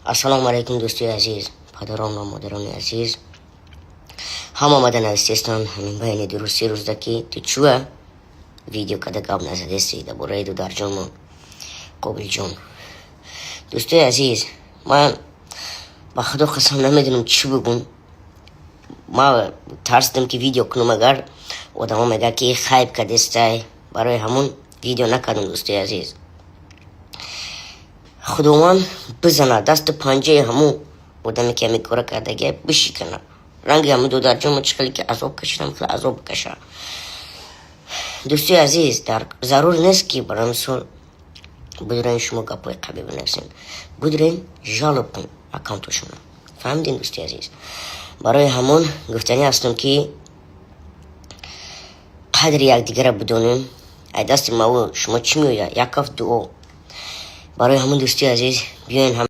السلام علیکم دوستای عزیز، پدران و مادران عزیز، هم آمدن از استان همین بین درستی روزدکی تو چوه ویدیو کده قبل نزده سیده برای دو در جان قابل جان. دوستای عزیز، من با خدا قسم نمیدونم چی بگم. ما ترسیدم که ویدیو کنم اگر آدم میگه که خیب کده استای، برای همون ویدیو نکردم. دوستای عزیز، خداوند بزنه دست پنجه همون آدمی که همی کار کردگه بشکنه. رنگ همون دو در جمع چکلی که عذاب کشیدم خیلی عذاب کشه. دوستای عزیز، در ضرور نیست که برای مثال بدرین شما گپای قبی بنویسین، بدرین جالب کن اکانتشون. فهمیدین دوستای عزیز؟ برای همون گفتنی هستم که قدر یک دیگر بدونیم. ای دست ما و شما چی میوید؟ یک کف دعا. برای همون دوستای عزیز بیاین هم